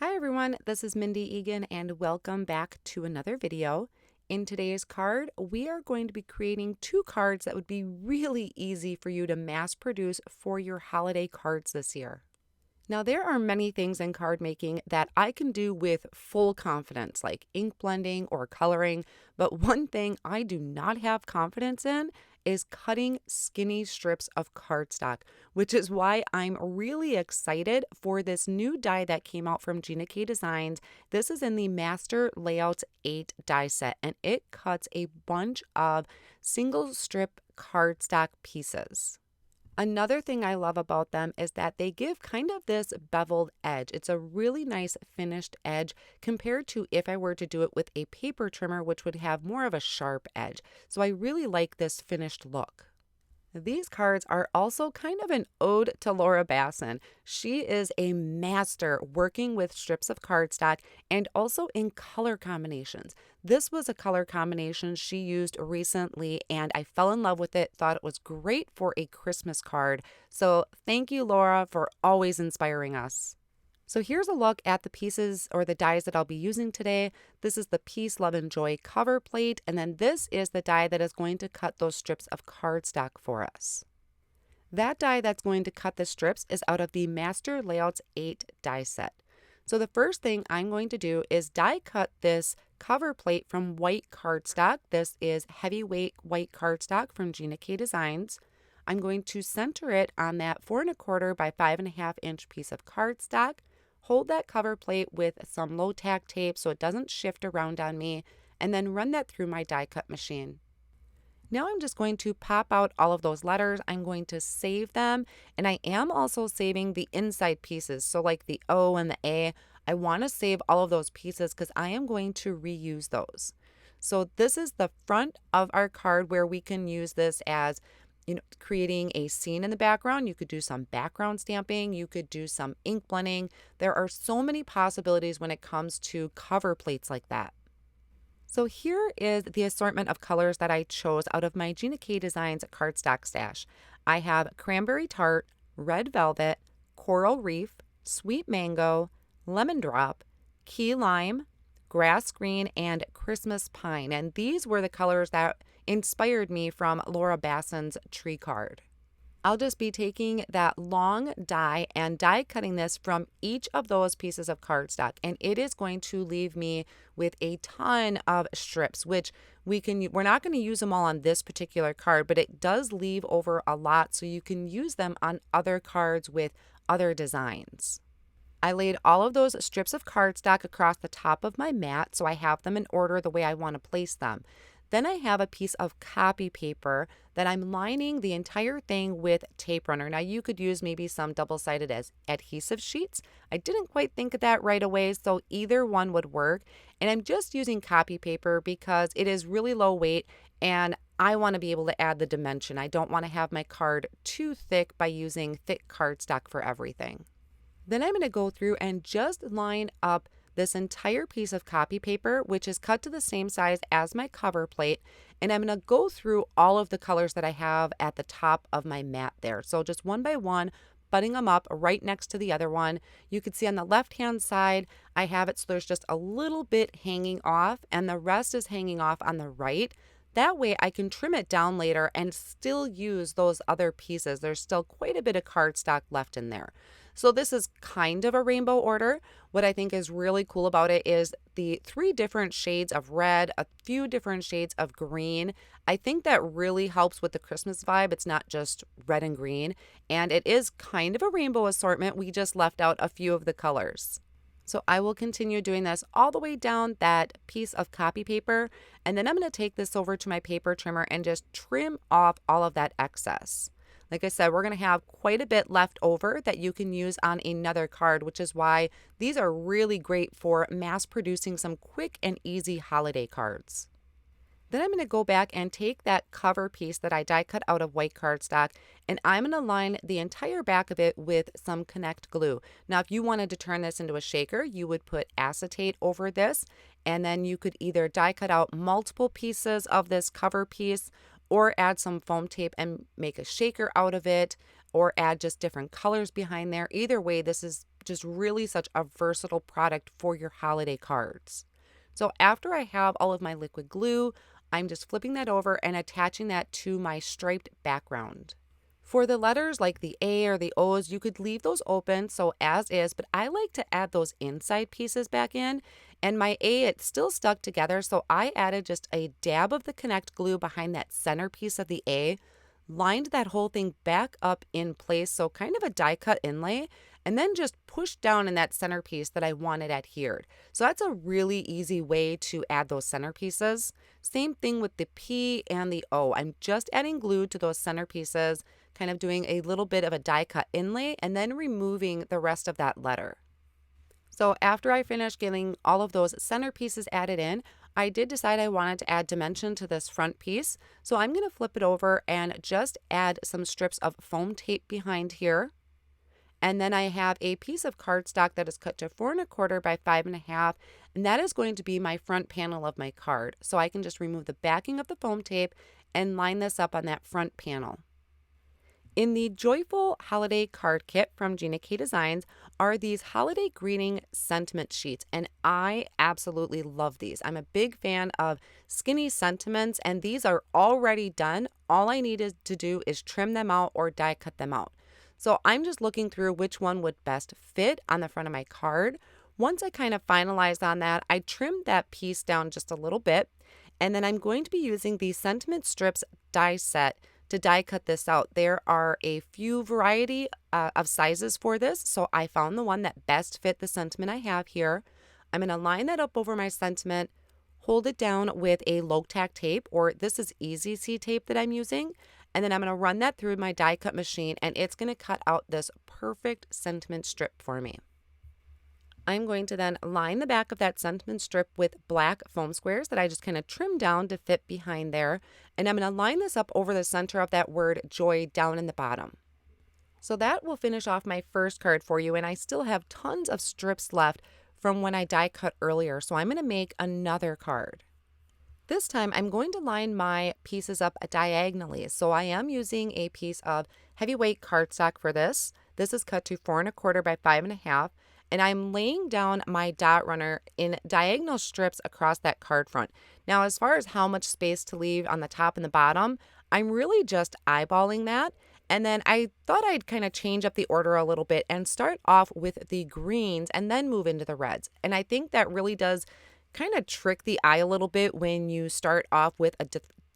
Hi everyone, this is Mindy Eggen and welcome back to another video. In today's card, we are going to be creating two cards that would be really easy for you to mass produce for your holiday cards this year. Now, there are many things in card making that I can do with full confidence, like ink blending or coloring, but one thing I do not have confidence in is cutting skinny strips of cardstock, which is why I'm really excited for this new die that came out from Gina K Designs. This is in the Master Layouts 8 die set, and it cuts a bunch of single strip cardstock pieces. Another thing I love about them is that they give kind of this beveled edge. It's a really nice finished edge compared to if I were to do it with a paper trimmer, which would have more of a sharp edge. So I really like this finished look. These cards are also kind of an ode to Laura Bassen. She is a master working with strips of cardstock and also in color combinations. This was a color combination she used recently and I fell in love with it, thought it was great for a Christmas card. So thank you, Laura, for always inspiring us. So here's a look at the pieces or the dies that I'll be using today. This is the Peace, Love, and Joy cover plate, and then this is the die that is going to cut those strips of cardstock for us. That die that's going to cut the strips is out of the Master Layouts 8 die set. So the first thing I'm going to do is die cut this cover plate from white cardstock. This is heavyweight white cardstock from Gina K Designs. I'm going to center it on that 4 1/4 by 5 1/2 inch piece of cardstock. Hold that cover plate with some low tack tape so it doesn't shift around on me, and then run that through my die cut machine. Now I'm just going to pop out all of those letters. I'm going to save them, and I am also saving the inside pieces. So like the O and the A, I want to save all of those pieces because I am going to reuse those. So this is the front of our card where we can use this as creating a scene in the background. You could do some background stamping. You could do some ink blending. There are so many possibilities when it comes to cover plates like that. So here is the assortment of colors that I chose out of my Gina K Designs cardstock stash. I have Cranberry Tart, Red Velvet, Coral Reef, Sweet Mango, Lemon Drop, Key Lime, Grass Green, and Christmas Pine. And these were the colors that inspired me from Laura Bassen's tree card. I'll just be taking that long die and die cutting this from each of those pieces of cardstock, and it is going to leave me with a ton of strips, which we're not going to use them all on this particular card, but it does leave over a lot, so you can use them on other cards with other designs. I laid all of those strips of cardstock across the top of my mat, so I have them in order the way I want to place them. Then I have a piece of copy paper that I'm lining the entire thing with tape runner. Now you could use maybe some double-sided as adhesive sheets. I didn't quite think of that right away, so either one would work. And I'm just using copy paper because it is really low weight and I want to be able to add the dimension. I don't want to have my card too thick by using thick cardstock for everything. Then I'm going to go through and just line up this entire piece of copy paper, which is cut to the same size as my cover plate, and I'm going to go through all of the colors that I have at the top of my mat there. So just one by one, butting them up right next to the other one. You can see on the left-hand side, I have it so there's just a little bit hanging off, and the rest is hanging off on the right. That way I can trim it down later and still use those other pieces. There's still quite a bit of cardstock left in there. So this is kind of a rainbow order. What I think is really cool about it is the 3 different shades of red, a few different shades of green. I think that really helps with the Christmas vibe. It's not just red and green, and it is kind of a rainbow assortment. We just left out a few of the colors. So I will continue doing this all the way down that piece of copy paper, and then I'm going to take this over to my paper trimmer and just trim off all of that excess. Like I said, we're going to have quite a bit left over that you can use on another card, which is why these are really great for mass producing some quick and easy holiday cards. Then I'm going to go back and take that cover piece that I die cut out of white cardstock, and I'm going to line the entire back of it with some Connect glue. Now, if you wanted to turn this into a shaker, you would put acetate over this, and then you could either die cut out multiple pieces of this cover piece or add some foam tape and make a shaker out of it, or add just different colors behind there. Either way, this is just really such a versatile product for your holiday cards. So after I have all of my liquid glue, I'm just flipping that over and attaching that to my striped background. For the letters like the A or the O's, you could leave those open, so as is, but I like to add those inside pieces back in. And my A, it's still stuck together, so I added just a dab of the Connect glue behind that center piece of the A, lined that whole thing back up in place, so kind of a die cut inlay, and then just pushed down in that center piece that I wanted adhered. So that's a really easy way to add those center pieces. Same thing with the P and the O. I'm just adding glue to those center pieces, kind of doing a little bit of a die cut inlay and then removing the rest of that letter. So after I finished getting all of those center pieces added in, I did decide I wanted to add dimension to this front piece. So I'm going to flip it over and just add some strips of foam tape behind here. And then I have a piece of cardstock that is cut to 4 1/4 by 5 1/2, and that is going to be my front panel of my card. So I can just remove the backing of the foam tape and line this up on that front panel. In the Joyful Holiday Card Kit from Gina K Designs are these holiday greeting sentiment sheets, and I absolutely love these. I'm a big fan of skinny sentiments, and these are already done. All I needed to do is trim them out or die cut them out. So I'm just looking through which one would best fit on the front of my card. Once I kind of finalized on that, I trimmed that piece down just a little bit, and then I'm going to be using the Sentiment Strips die set to die cut this out. There are a few variety of sizes for this, so I found the one that best fit the sentiment I have here. I'm going to line that up over my sentiment, hold it down with a low tack tape, or this is Easy C tape that I'm using, and then I'm going to run that through my die cut machine, and it's going to cut out this perfect sentiment strip for me. I'm going to then line the back of that sentiment strip with black foam squares that I just kind of trimmed down to fit behind there. And I'm going to line this up over the center of that word joy down in the bottom. So that will finish off my first card for you. And I still have tons of strips left from when I die cut earlier. So I'm going to make another card. This time I'm going to line my pieces up diagonally. So I am using a piece of heavyweight cardstock for this. This is cut to 4 1/4 by 5 1/2. And I'm laying down my dot runner in diagonal strips across that card front. Now, as far as how much space to leave on the top and the bottom, I'm really just eyeballing that. And then I thought I'd kind of change up the order a little bit and start off with the greens and then move into the reds. And I think that really does kind of trick the eye a little bit when you start off with a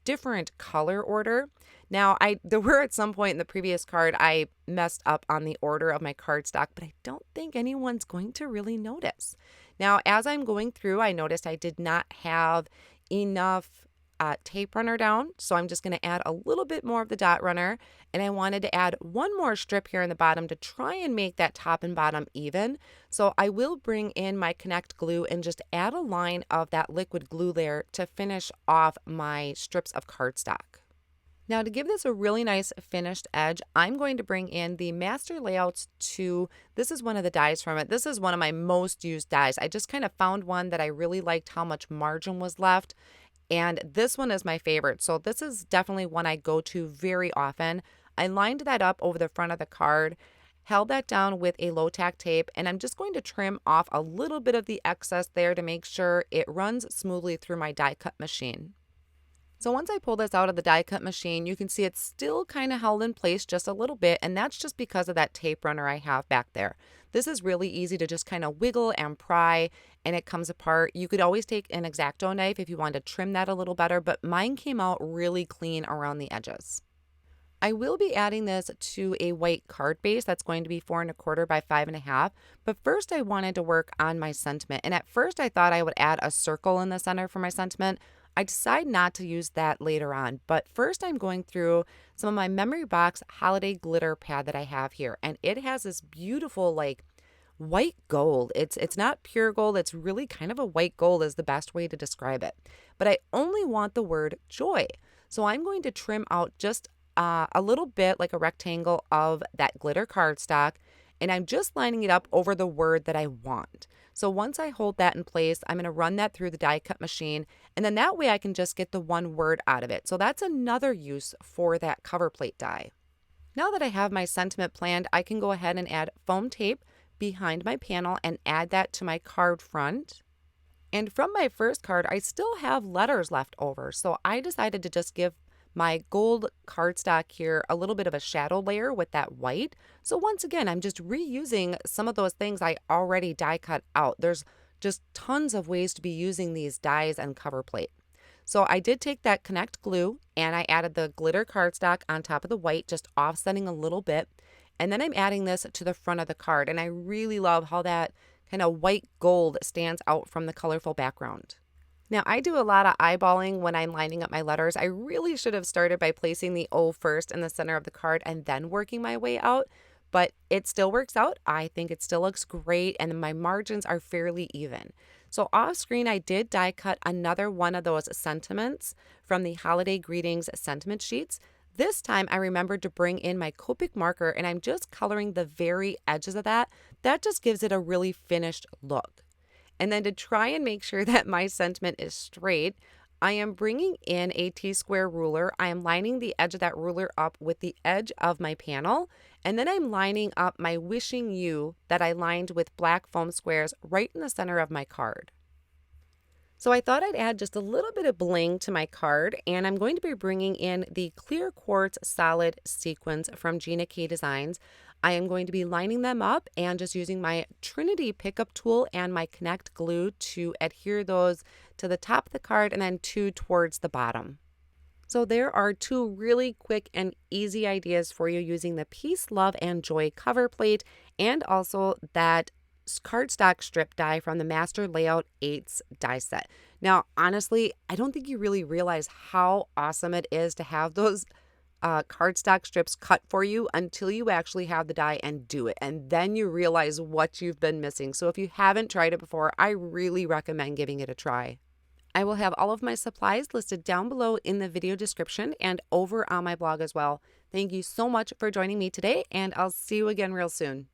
different color order. Now, there were at some point in the previous card, I messed up on the order of my cardstock, but I don't think anyone's going to really notice. Now, as I'm going through, I noticed I did not have enough tape runner down, so I'm just going to add a little bit more of the dot runner, and I wanted to add one more strip here in the bottom to try and make that top and bottom even. So I will bring in my Connect glue and just add a line of that liquid glue there to finish off my strips of cardstock. Now, to give this a really nice finished edge, I'm going to bring in the Master Layouts 2. This is one of the dies from it. This is one of my most used dies. I just kind of found one that I really liked how much margin was left, and this one is my favorite. So this is definitely one I go to very often. I lined that up over the front of the card, held that down with a low tack tape, and I'm just going to trim off a little bit of the excess there to make sure it runs smoothly through my die cut machine. So once I pull this out of the die cut machine, you can see it's still kind of held in place just a little bit, and that's just because of that tape runner I have back there. This is really easy to just kind of wiggle and pry, and it comes apart. You could always take an X-Acto knife if you wanted to trim that a little better, but mine came out really clean around the edges. I will be adding this to a white card base that's going to be 4 1/4 by 5 1/2, but first I wanted to work on my sentiment, and at first I thought I would add a circle in the center for my sentiment. I decided not to use that later on, but first I'm going through some of my Memory Box holiday glitter pad that I have here, and it has this beautiful like white gold. It's not pure gold, it's really kind of a white gold is the best way to describe it. But I only want the word joy. So I'm going to trim out just a little bit like a rectangle of that glitter cardstock, and I'm just lining it up over the word that I want. So once I hold that in place, I'm going to run that through the die cut machine, and then that way I can just get the one word out of it. So that's another use for that cover plate die. Now that I have my sentiment planned, I can go ahead and add foam tape behind my panel and add that to my card front. And from my first card, I still have letters left over, so I decided to just give my gold cardstock here a little bit of a shadow layer with that white. So once again, I'm just reusing some of those things I already die cut out. There's just tons of ways to be using these dies and cover plate. So I did take that Connect glue and I added the glitter cardstock on top of the white, just offsetting a little bit. And then I'm adding this to the front of the card, and I really love how that kind of white gold stands out from the colorful background. Now, I do a lot of eyeballing when I'm lining up my letters. I really should have started by placing the O first in the center of the card and then working my way out, but it still works out. I think it still looks great, and my margins are fairly even. So off screen, I did die cut another one of those sentiments from the Holiday Greetings sentiment sheets. This time I remembered to bring in my Copic marker, and I'm just coloring the very edges of that. That just gives it a really finished look. And then to try and make sure that my sentiment is straight, I am bringing in a T-square ruler. I am lining the edge of that ruler up with the edge of my panel, and then I'm lining up my wishing you that I lined with black foam squares right in the center of my card. So I thought I'd add just a little bit of bling to my card, and I'm going to be bringing in the clear quartz solid sequins from Gina K Designs. I am going to be lining them up and just using my Trinity pickup tool and my Connect glue to adhere those to the top of the card and then two towards the bottom. So there are two really quick and easy ideas for you using the Peace, Love, and Joy cover plate and also that cardstock strip die from the Master Layout 8's die set. Now, honestly, I don't think you really realize how awesome it is to have those cardstock strips cut for you until you actually have the die and do it. And then you realize what you've been missing. So if you haven't tried it before, I really recommend giving it a try. I will have all of my supplies listed down below in the video description and over on my blog as well. Thank you so much for joining me today, and I'll see you again real soon.